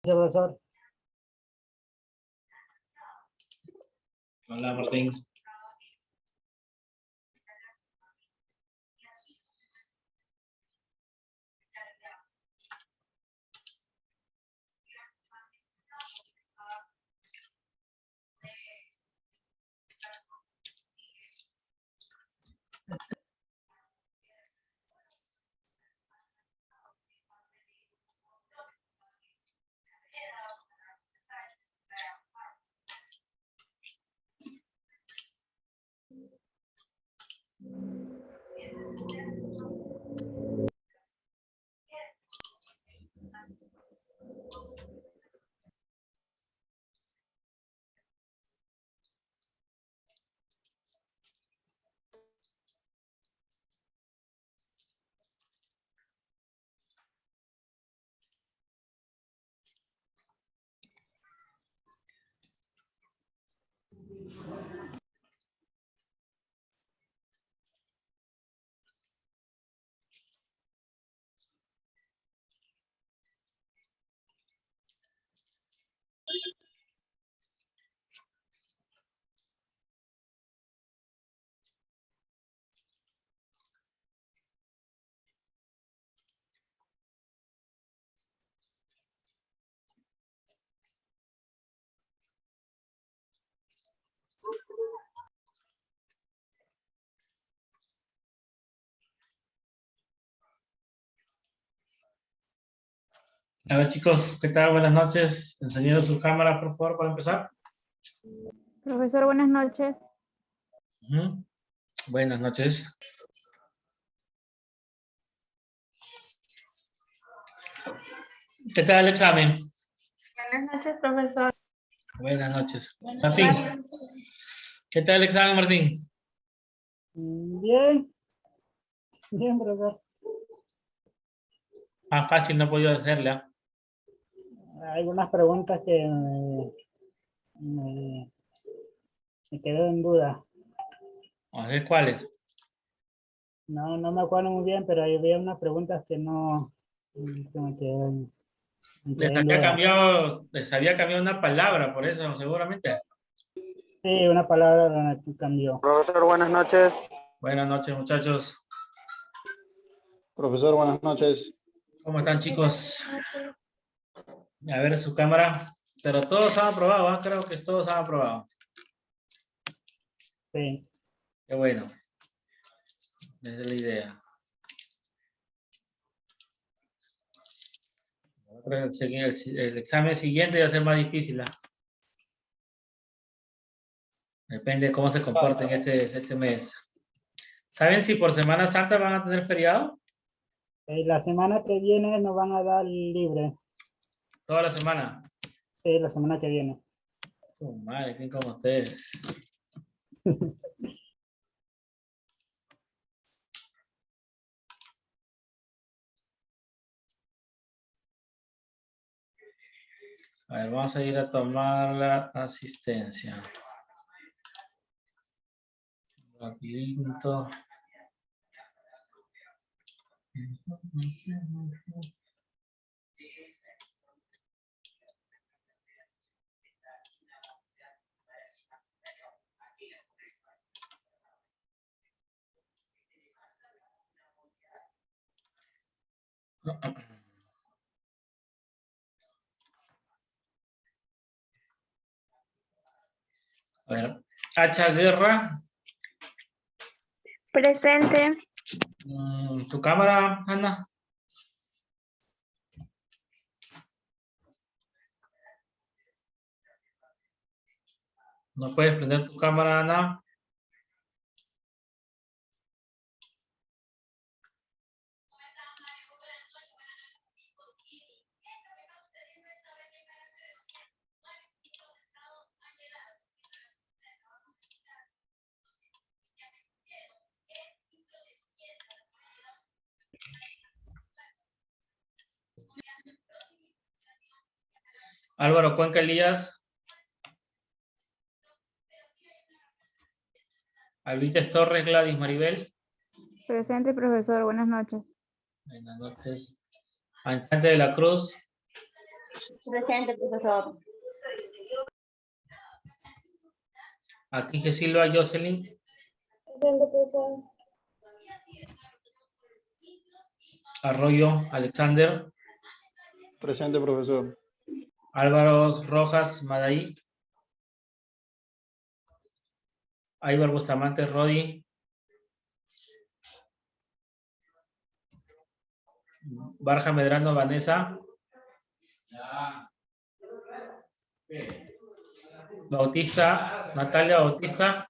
profesor. Hola, Martín. A ver, chicos, ¿qué tal? Buenas noches. Enseñando sus cámaras, por favor, para empezar. Profesor, buenas noches. Ujú. Buenas noches. ¿Qué tal el examen? Buenas noches, profesor. Buenas noches. Martín, ¿qué tal el examen, Martín? Bien. Bien, profesor. Más fácil no he podido hacerla. Hay unas preguntas que me quedé en duda. A ver cuáles. No me acuerdo muy bien, pero había unas preguntas que no que me quedé en duda. Les había cambiado una palabra, por eso, seguramente. Sí, una palabra que cambió. Profesor, buenas noches. Buenas noches, muchachos. Profesor, buenas noches. ¿Cómo están, chicos? A ver su cámara. Pero todos han aprobado, ¿eh? Creo que todos han aprobado. Sí. Qué bueno. Esa es la idea. El examen siguiente va a ser más difícil. ¿Eh? Depende de cómo se comporten este mes. ¿Saben si por Semana Santa van a tener feriado? La semana que viene nos van a dar libre. Toda la semana. Sí, la semana que viene. Su madre, ¿quién como ustedes? A ver, vamos a ir a tomar la asistencia. Rapidito. A ver, Hacha Guerra. Presente. ¿Tu cámara, Ana? ¿No puedes prender tu cámara, Ana? Álvaro Cuenca Elías. Alvites Torres, Gladys Maribel. Presente, profesor, buenas noches. Buenas noches. Anchante de la Cruz. Presente, profesor. Aquí que Silva Jocelyn. Presente, profesor. Arroyo Alexander. Presente, profesor. Álvaro Rojas Madaí. Aibar Bustamante Rodi. Barja Medrano Vanessa. Bautista, Natalia Bautista.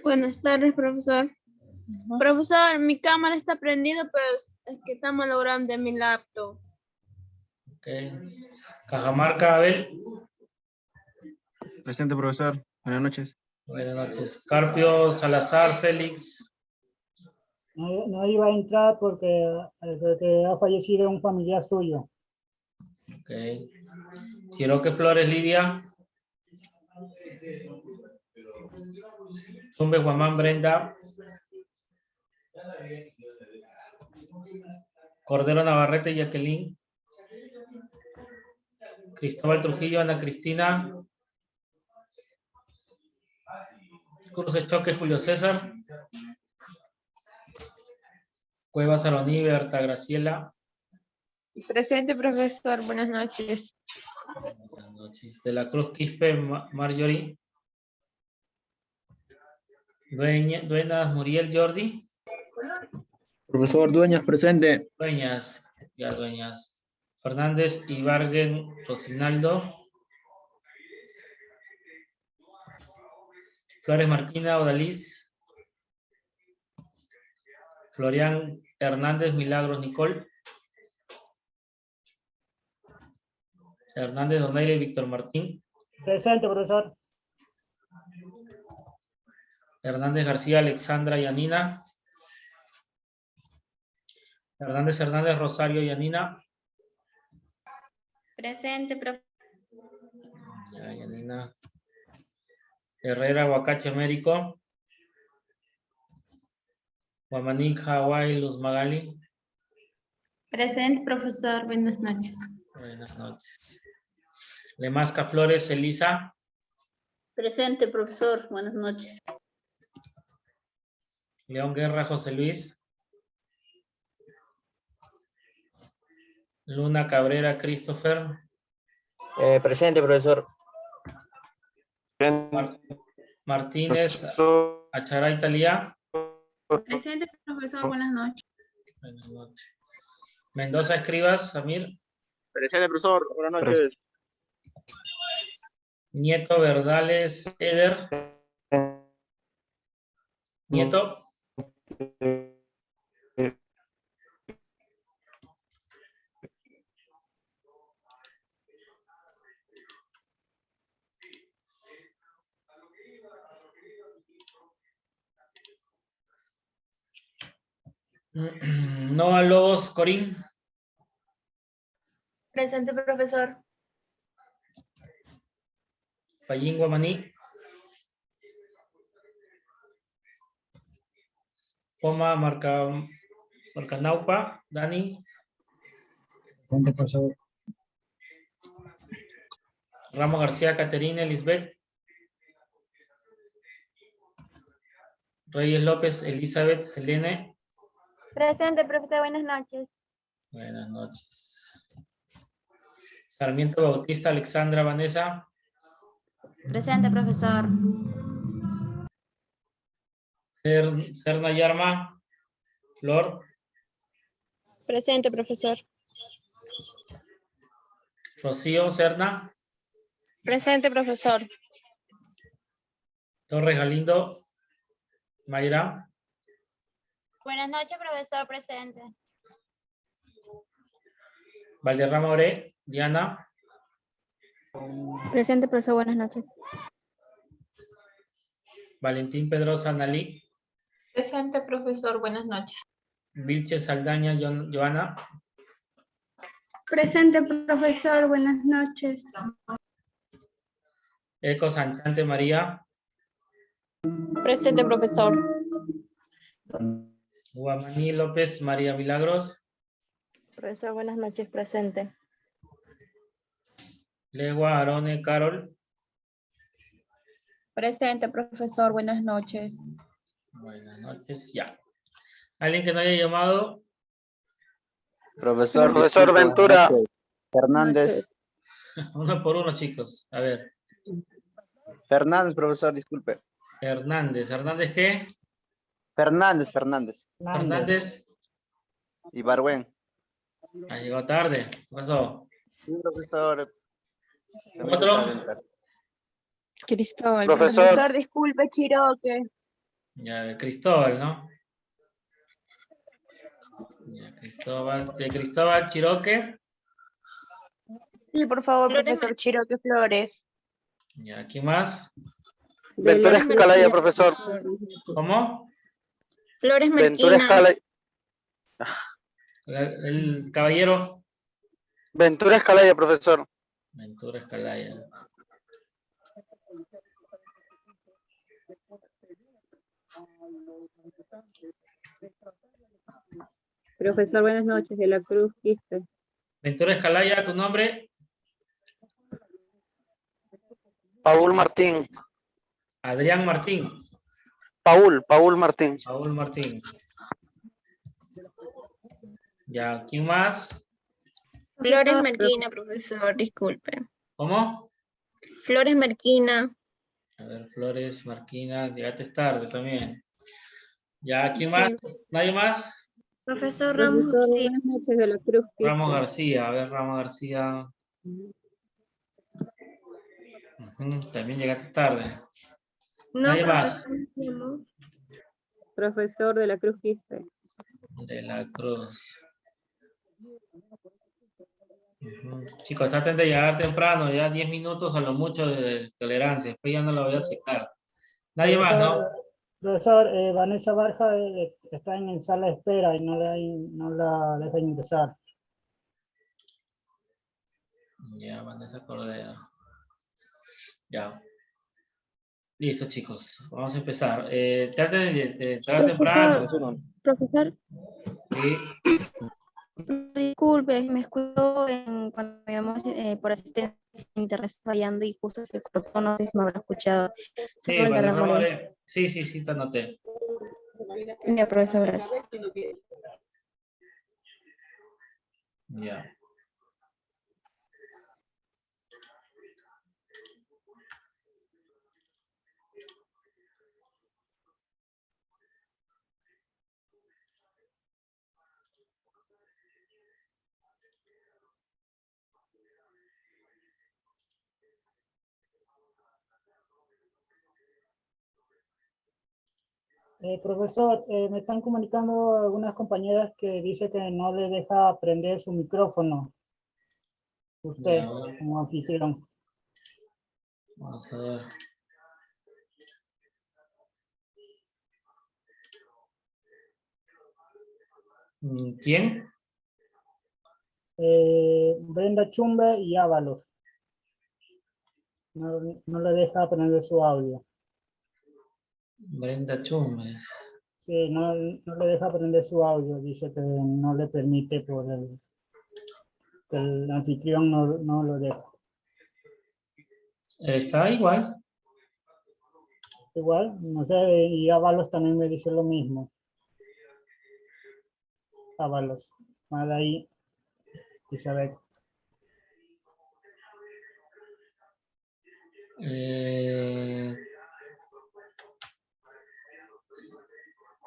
Buenas tardes, profesor. Profesor, mi cámara está prendida, pero es que está malogrando de mi laptop. Ok. Cajamarca Abel. Presente, profesor. Buenas noches. Buenas noches. Carpio Salazar Félix. No iba a entrar porque ha fallecido un familiar suyo. Ok. Chiroque Flores Lidia. Zumbe Guamán Brenda. Cordero Navarrete Jacqueline. Cristóbal Trujillo Ana Cristina. Cruz de Choque Julio César. Cuevas Aroní Berta Graciela. Presente, profesor. Buenas noches. Buenas noches. De la Cruz Quispe Marjorie. Dueñas Muriel Jordi. Profesor Dueñas, presente. Dueñas, ya Dueñas. Fernández Ibarguen Rostinaldo. Flores Marquina Odaliz. Florian Hernández Milagros Nicole. Hernández Donaire Víctor Martín. Presente, profesor. Hernández García Alexandra Yanina. Hernández Rosario Yanina. Presente, profesor. Ya, Yanina. Herrera Huacache Américo. Guamaní Hawái Luz Magali. Presente, profesor. Buenas noches. Buenas noches. Lemasca Flores Elisa. Presente, profesor. Buenas noches. León Guerra José Luis. Luna Cabrera Christopher. Presente, profesor. Martínez Acharay Talía. Presente, profesor. Buenas noches. Buenas noches. Mendoza Escribas Samir. Presente, profesor. Buenas noches. Nieto Verdales Eder. Nieto. Noa Lobos Corín. Presente, profesor. Payín Guamaní. Poma Marcanaupa. Dani. Presente, profesor. Ramos García Caterina Lisbeth. Reyes López Elizabeth Helene. Presente, profesor. Buenas noches. Buenas noches. Sarmiento Bautista Alexandra Vanessa. Presente, profesor. Serna Yarma Flor. Presente, profesor. Rocío Serna. Presente, profesor. Torres Galindo Mayra. Buenas noches, profesor. Presente. Valderrama Ore Diana. Presente, profesor. Buenas noches. Valentín Pedrosa Nalí. Presente, profesor. Buenas noches. Vilche Saldaña Joana. Presente, profesor. Buenas noches. Eco Sanchante María. Presente, profesor. Guamaní López María Milagros. Profesor, buenas noches. Presente. Legua, Arone, Carol. Presente, profesor. Buenas noches. Buenas noches, ya. ¿Alguien que no haya llamado? Profesor Profesor Ventura Hernández. Uno por uno, chicos. A ver. Fernández, profesor, disculpe. Hernández. ¿Hernández qué? Fernández. Hernández. Ibargüen. Ha llegado tarde. ¿Qué pasó? Sí, profesor. ¿Otro? Cristóbal. Profesor. Disculpe, Chiroque. Ya, de Cristóbal, ¿no? Ya, Cristóbal. De Cristóbal Chiroque. Sí, por favor, profesor Chiroque Flores. Ya, ¿quién más? Ventura Escalaya, profesor. ¿Cómo? Flores Ventura Merquina. Escalaya. El caballero. Ventura Escalaya, profesor. Ventura Escalaya. Profesor, buenas noches, de la Cruz Quispe. Ventura Escalaya, ¿tu nombre? Paul Martín. Adrián Martín. Paul Martín. Paul Martín. Ya, ¿quién más? Flores Merquina, profesor, disculpe. ¿Cómo? Flores Merquina. A ver, Flores, Marquina, llegaste tarde también. Ya, ¿quién más? ¿Nadie más? Profesor Ramos. Profesor, Sí. buenas noches, de la Cruz Quispe. Ramos García, a ver, Ramos García. Ujú, también llegaste tarde. No, Nadie más. profesor. Profesor de la Cruz Quispe. De la Cruz. Ujú. Chicos, traten de llegar temprano, ya 10 minutos a lo mucho de tolerancia, después ya no lo voy a aceptar. Nadie más, ¿no? Profesor, Vanessa Barja está en sala de espera y no la dejan ingresar. Ya, Vanessa Cordero. Ya. Listo, chicos. Vamos a empezar. Traten de entrar temprano. Profesor, Sí. Disculpe, me escuchó cuando me llamó por asistente de internet fallando y justo se cortó, no sé si me habrá escuchado. Sí, Soy Valderrama Valderrama Moreno. Moreno. Sí, te anoté. Ya, profesor, gracias. Ya. Profesor, me están comunicando algunas compañeras que dice que no le deja prender su micrófono. Usted, Ya. como anfitrión. Vamos a ver. ¿Quién? Brenda Chumbe y Ábalos. No le deja prender su audio. Brenda Chumes. Sí, no le deja prender su audio. Dice que no le permite que el anfitrión no lo deja. Está igual. Igual, no sé, y Ábalos también me dice lo mismo. Ábalos. Mal ahí. Isabel.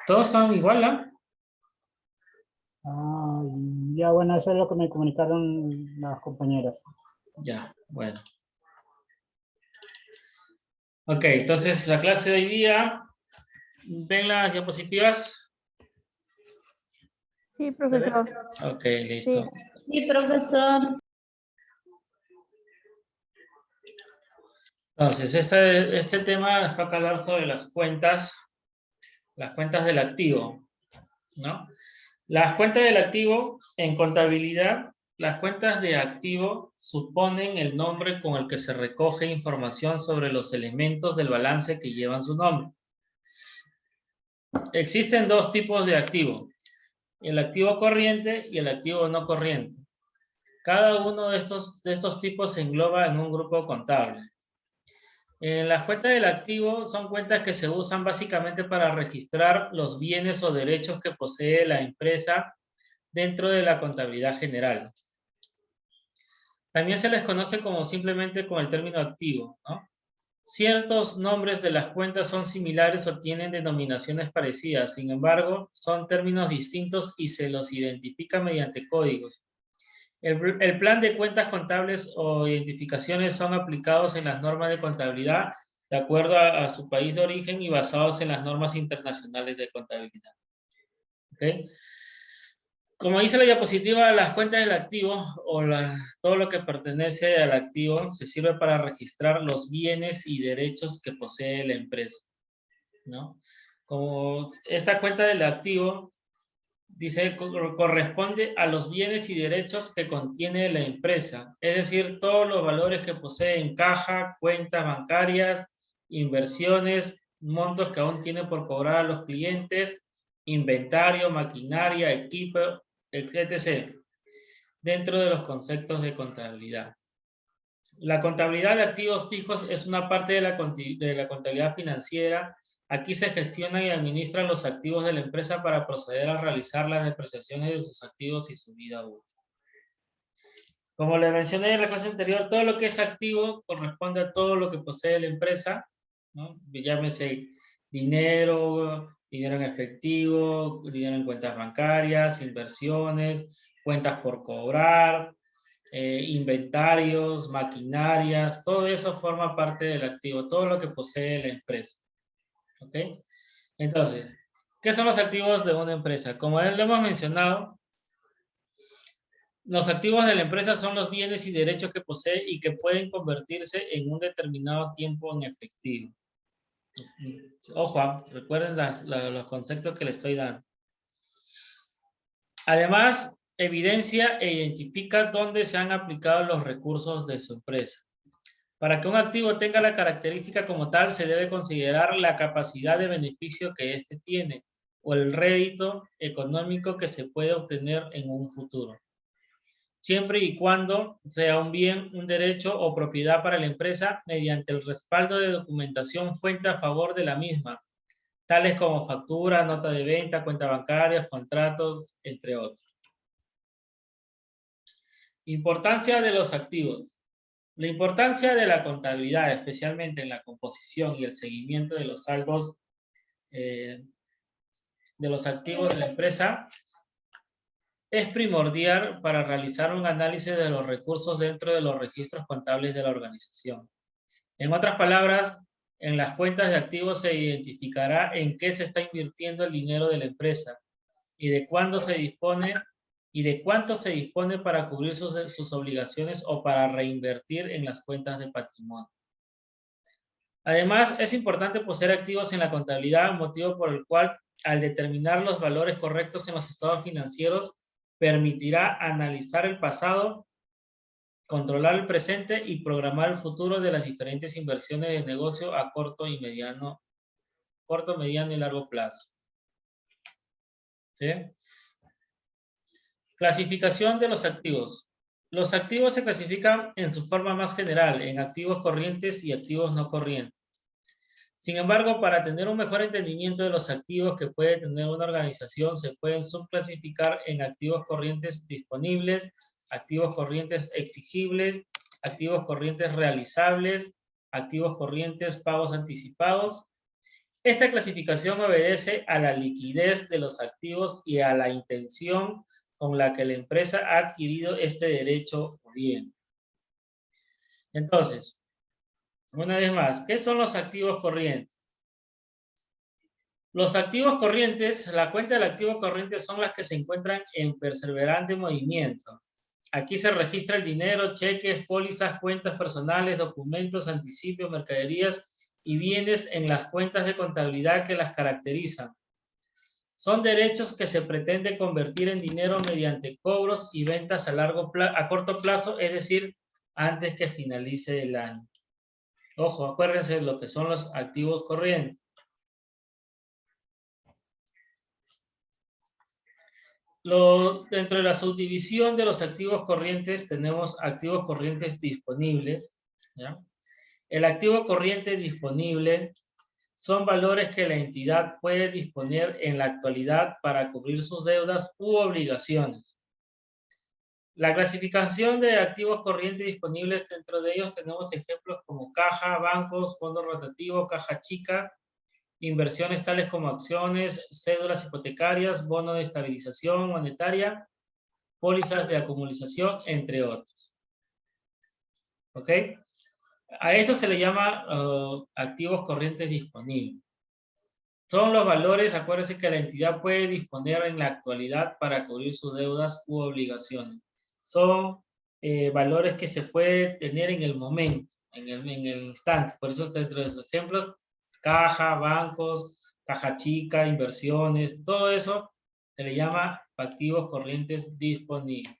Todos están igual, ¿ah? Ah, ya bueno, eso es lo que me comunicaron las compañeras. Ya, bueno. Ok, entonces la clase de hoy día, ¿ven las diapositivas? Sí, profesor. Ok, listo. Sí, profesor. Entonces, este tema está a hablar sobre las cuentas del activo, ¿no? Las cuentas del activo en contabilidad, las cuentas de activo suponen el nombre con el que se recoge información sobre los elementos del balance que llevan su nombre. Existen dos tipos de activo, el activo corriente y el activo no corriente. Cada uno de estos tipos se engloba en un grupo contable. Las cuentas del activo son cuentas que se usan básicamente para registrar los bienes o derechos que posee la empresa dentro de la contabilidad general. También se les conoce como simplemente con el término activo, ¿no? Ciertos nombres de las cuentas son similares o tienen denominaciones parecidas, sin embargo, son términos distintos y se los identifica mediante códigos. El plan de cuentas contables o identificaciones son aplicados en las normas de contabilidad de acuerdo a su país de origen y basados en las normas internacionales de contabilidad. ¿Okay? Como dice la diapositiva, las cuentas del activo o todo lo que pertenece al activo se sirve para registrar los bienes y derechos que posee la empresa, ¿no? Como esta cuenta del activo dice, corresponde a los bienes y derechos que contiene la empresa, es decir, todos los valores que posee en caja, cuentas bancarias, inversiones, montos que aún tiene por cobrar a los clientes, inventario, maquinaria, equipo, etc., dentro de los conceptos de contabilidad. La contabilidad de activos fijos es una parte de la contabilidad financiera. Aquí se gestionan y administran los activos de la empresa para proceder a realizar las depreciaciones de sus activos y su vida útil. Como les mencioné en la clase anterior, todo lo que es activo corresponde a todo lo que posee la empresa, ¿no? Llámese dinero en efectivo, dinero en cuentas bancarias, inversiones, cuentas por cobrar, inventarios, maquinarias, todo eso forma parte del activo, todo lo que posee la empresa. ¿Ok? Entonces, ¿qué son los activos de una empresa? Como lo hemos mencionado, los activos de la empresa son los bienes y derechos que posee y que pueden convertirse en un determinado tiempo en efectivo. Ojo, recuerden los conceptos que le estoy dando. Además, evidencia e identifica dónde se han aplicado los recursos de su empresa. Para que un activo tenga la característica como tal, se debe considerar la capacidad de beneficio que éste tiene o el rédito económico que se puede obtener en un futuro, siempre y cuando sea un bien, un derecho o propiedad para la empresa mediante el respaldo de documentación fuente a favor de la misma, tales como factura, nota de venta, cuentas bancarias, contratos, entre otros. Importancia de los activos. La importancia de la contabilidad, especialmente en la composición y el seguimiento de los saldos de los activos de la empresa, es primordial para realizar un análisis de los recursos dentro de los registros contables de la organización. En otras palabras, en las cuentas de activos se identificará en qué se está invirtiendo el dinero de la empresa y de cuánto se dispone para cubrir sus obligaciones o para reinvertir en las cuentas de patrimonio. Además, es importante poseer activos en la contabilidad, motivo por el cual, al determinar los valores correctos en los estados financieros, permitirá analizar el pasado, controlar el presente y programar el futuro de las diferentes inversiones de negocio a corto, mediano y largo plazo. ¿Sí? Clasificación de los activos. Los activos se clasifican en su forma más general, en activos corrientes y activos no corrientes. Sin embargo, para tener un mejor entendimiento de los activos que puede tener una organización, se pueden subclasificar en activos corrientes disponibles, activos corrientes exigibles, activos corrientes realizables, activos corrientes pagos anticipados. Esta clasificación obedece a la liquidez de los activos y a la intención con la que la empresa ha adquirido este derecho o bien. Entonces, una vez más, ¿qué son los activos corrientes? Los activos corrientes, la cuenta del activo corriente son las que se encuentran en perseverante movimiento. Aquí se registra el dinero, cheques, pólizas, cuentas personales, documentos, anticipos, mercaderías y bienes en las cuentas de contabilidad que las caracterizan. Son derechos que se pretende convertir en dinero mediante cobros y ventas a corto plazo, es decir, antes que finalice el año. Ojo, acuérdense de lo que son los activos corrientes. Dentro de la subdivisión de los activos corrientes tenemos activos corrientes disponibles, ¿ya? El activo corriente disponible son valores que la entidad puede disponer en la actualidad para cubrir sus deudas u obligaciones. La clasificación de activos corrientes disponibles, dentro de ellos tenemos ejemplos como caja, bancos, fondo rotativo, caja chica, inversiones tales como acciones, cédulas hipotecarias, bonos de estabilización monetaria, pólizas de acumulización, entre otros. ¿Ok? A esto se le llama activos corrientes disponibles. Son los valores, acuérdense, que la entidad puede disponer en la actualidad para cubrir sus deudas u obligaciones. Son valores que se puede tener en el momento, en el instante. Por eso, dentro de los ejemplos, caja, bancos, caja chica, inversiones, todo eso se le llama activos corrientes disponibles.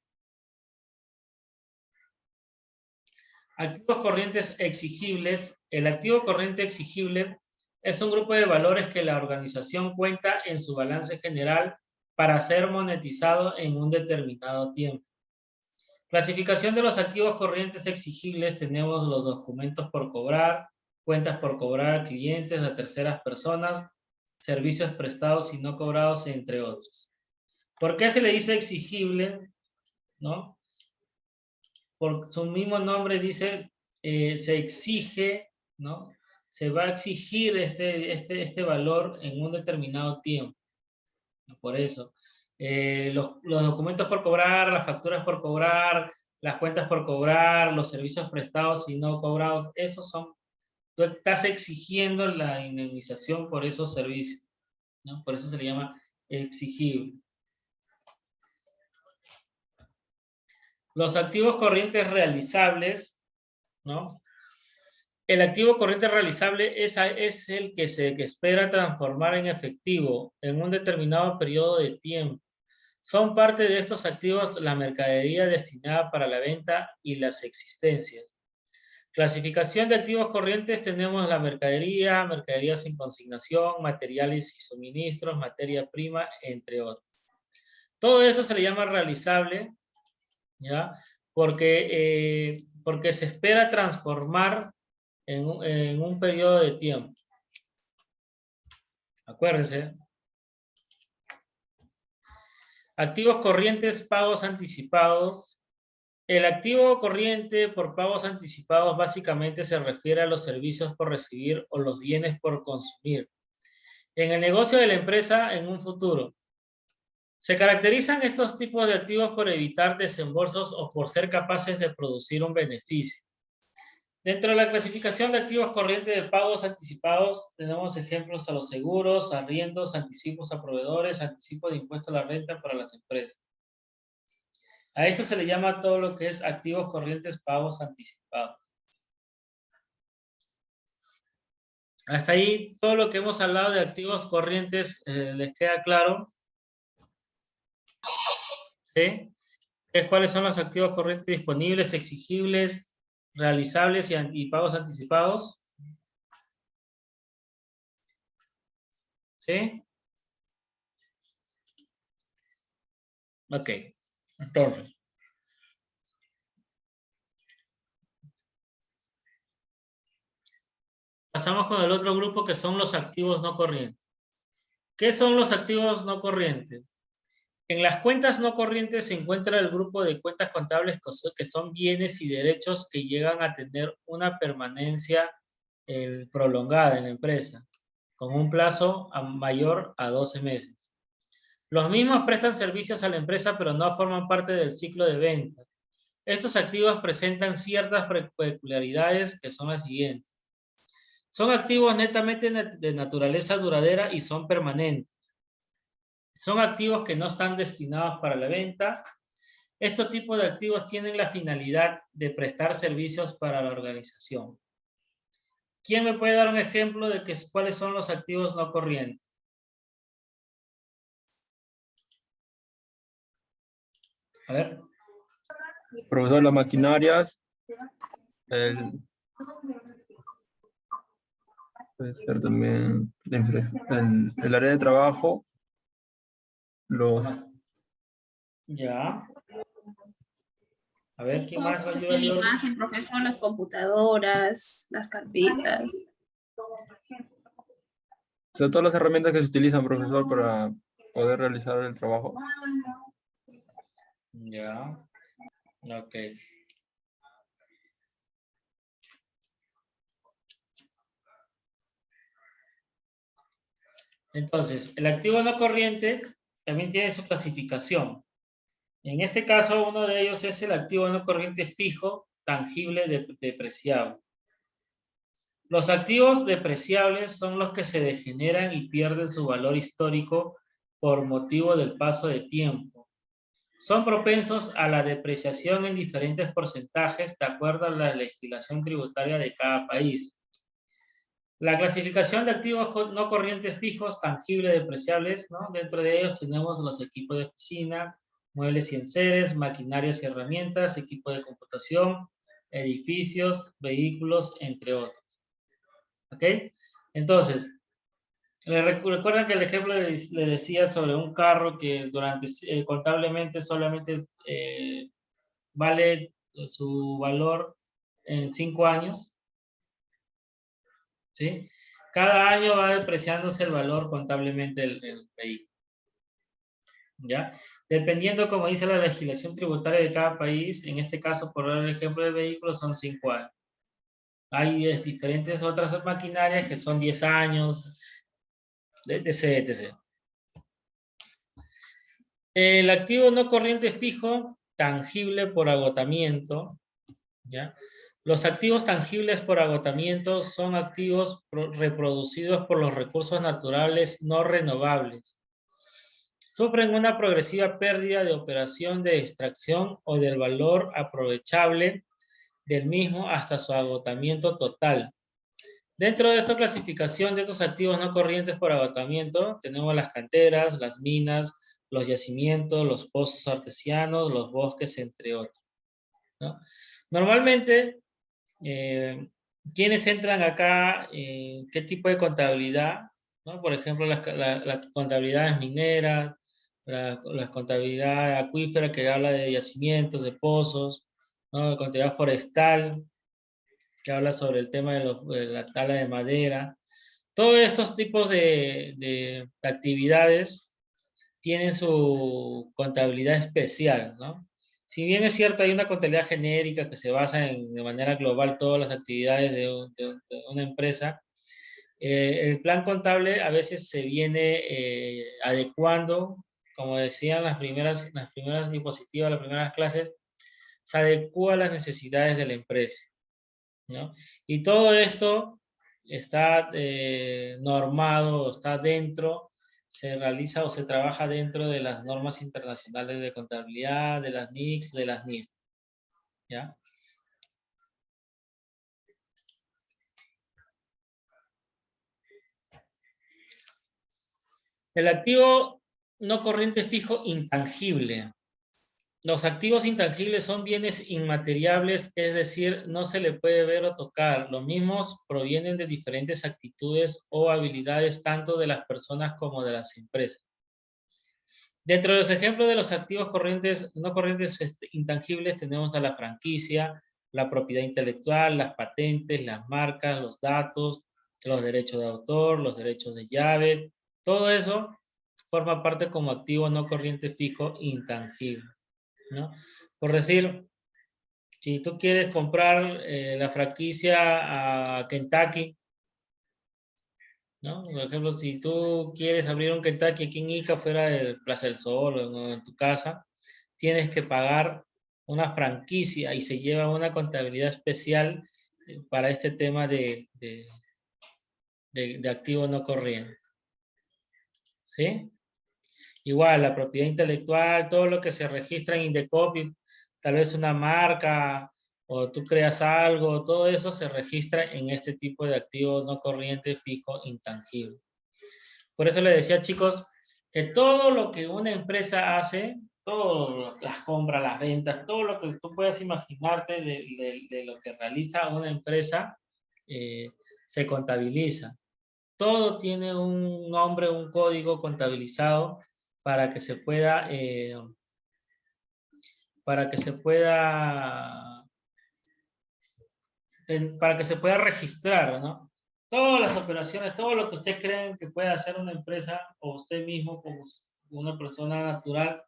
Activos corrientes exigibles. El activo corriente exigible es un grupo de valores que la organización cuenta en su balance general para ser monetizado en un determinado tiempo. Clasificación de los activos corrientes exigibles. Tenemos los documentos por cobrar, cuentas por cobrar a clientes, a terceras personas, servicios prestados y no cobrados, entre otros. ¿Por qué se le dice exigible? ¿No? Por su mismo nombre dice, se exige, ¿no? Se va a exigir este valor en un determinado tiempo. Por eso, los documentos por cobrar, las facturas por cobrar, las cuentas por cobrar, los servicios prestados y no cobrados, esos son, tú estás exigiendo la indemnización por esos servicios, ¿no? Por eso se le llama exigible. Los activos corrientes realizables, ¿no? El activo corriente realizable es el que se espera transformar en efectivo en un determinado periodo de tiempo. Son parte de estos activos la mercadería destinada para la venta y las existencias. Clasificación de activos corrientes, tenemos la mercadería, mercaderías en consignación, materiales y suministros, materia prima, entre otros. Todo eso se le llama realizable, ¿ya? Porque se espera transformar en un periodo de tiempo. Acuérdense. Activos corrientes, pagos anticipados. El activo corriente por pagos anticipados básicamente se refiere a los servicios por recibir o los bienes por consumir en el negocio de la empresa en un futuro. Se caracterizan estos tipos de activos por evitar desembolsos o por ser capaces de producir un beneficio. Dentro de la clasificación de activos corrientes de pagos anticipados, tenemos ejemplos a los seguros, arriendos, anticipos a proveedores, anticipo de impuesto a la renta para las empresas. A esto se le llama todo lo que es activos corrientes pagos anticipados. Hasta ahí, todo lo que hemos hablado de activos corrientes, ¿les queda claro? ¿Sí? ¿Cuáles son los activos corrientes disponibles, exigibles, realizables y pagos anticipados? ¿Sí? Ok. Entonces. Pasamos con el otro grupo que son los activos no corrientes. ¿Qué son los activos no corrientes? En las cuentas no corrientes se encuentra el grupo de cuentas contables que son bienes y derechos que llegan a tener una permanencia prolongada en la empresa, con un plazo mayor a 12 meses. Los mismos prestan servicios a la empresa, pero no forman parte del ciclo de ventas. Estos activos presentan ciertas peculiaridades que son las siguientes. Son activos netamente de naturaleza duradera y son permanentes. Son activos que no están destinados para la venta. Estos tipos de activos tienen la finalidad de prestar servicios para la organización. ¿Quién me puede dar un ejemplo de cuáles son los activos no corrientes? A ver. Profesor, las maquinarias, puede ser también el área de trabajo, Ya. A ver, ¿quién más Cosas ayuda? de la imagen, profesor, las computadoras, las carpetas. O sea, todas las herramientas que se utilizan, profesor, para poder realizar el trabajo. Ya. Ok. Entonces, el activo no corriente también tiene su clasificación. En este caso, uno de ellos es el activo no corriente fijo, tangible, depreciable. Los activos depreciables son los que se degeneran y pierden su valor histórico por motivo del paso de tiempo. Son propensos a la depreciación en diferentes porcentajes de acuerdo a la legislación tributaria de cada país. La clasificación de activos no corrientes fijos, tangibles, depreciables, ¿no? Dentro de ellos tenemos los equipos de oficina, muebles y enseres, maquinarias y herramientas, equipo de computación, edificios, vehículos, entre otros. ¿Ok? Entonces, recuerdan que el ejemplo le decía sobre un carro que durante contablemente solamente vale su valor en 5 años, ¿sí? Cada año va depreciándose el valor contablemente del vehículo, ¿ya? Dependiendo, como dice la legislación tributaria de cada país, en este caso, por dar el ejemplo del vehículo, son 5 años. Hay diferentes otras maquinarias que son 10 años, etc, etc. El activo no corriente fijo, tangible por agotamiento, ¿ya? Los activos tangibles por agotamiento son activos reproducidos por los recursos naturales no renovables. Sufren una progresiva pérdida de operación de extracción o del valor aprovechable del mismo hasta su agotamiento total. Dentro de esta clasificación de estos activos no corrientes por agotamiento, tenemos las canteras, las minas, los yacimientos, los pozos artesianos, los bosques, entre otros, ¿no? Normalmente, ¿quiénes entran acá? ¿Qué tipo de contabilidad? ¿No? Por ejemplo, la contabilidad minera, la contabilidad acuífera que habla de yacimientos, de pozos, ¿no? La contabilidad forestal, que habla sobre el tema de la tala de madera. Todos estos tipos de actividades tienen su contabilidad especial, ¿no? Si bien es cierto, hay una contabilidad genérica que se basa de manera global todas las actividades de una empresa, el plan contable a veces se viene adecuando, como decían las primeras diapositivas, las primeras clases, se adecua a las necesidades de la empresa, ¿no? Y todo esto está normado, está dentro, se realiza o se trabaja dentro de las normas internacionales de contabilidad, de las NICS, de las NIF, ¿ya? El activo no corriente fijo intangible. Los activos intangibles son bienes inmateriables, es decir, no se le puede ver o tocar. Los mismos provienen de diferentes actitudes o habilidades tanto de las personas como de las empresas. Dentro de los ejemplos de los activos no corrientes intangibles tenemos a la franquicia, la propiedad intelectual, las patentes, las marcas, los datos, los derechos de autor, los derechos de llave. Todo eso forma parte como activo no corriente fijo intangible, ¿no? Por decir, si tú quieres comprar la franquicia a Kentucky, ¿no? Por ejemplo, si tú quieres abrir un Kentucky aquí en Ica, fuera de Plaza del Sol o en tu casa, tienes que pagar una franquicia y se lleva una contabilidad especial para este tema de activo no corriente, ¿sí? Igual, la propiedad intelectual, todo lo que se registra en Indecopy, tal vez una marca o tú creas algo, todo eso se registra en este tipo de activo no corriente fijo intangible. Por eso les decía, chicos, que todo lo que una empresa hace, todas las compras, las ventas, todo lo que tú puedas imaginarte de lo que realiza una empresa, se contabiliza. Todo tiene un nombre, un código contabilizado para que se pueda para que se pueda registrar, ¿no? Todas las operaciones, todo lo que usted cree que puede hacer una empresa o usted mismo como una persona natural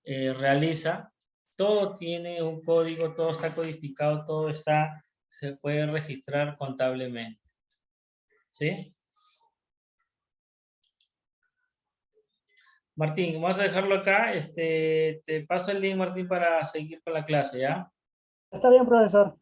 realiza, todo tiene un código, todo está codificado, todo se puede registrar contablemente. ¿Sí? Martín, vamos a dejarlo acá. Te paso el link, Martín, para seguir con la clase, ¿ya? Está bien, profesor.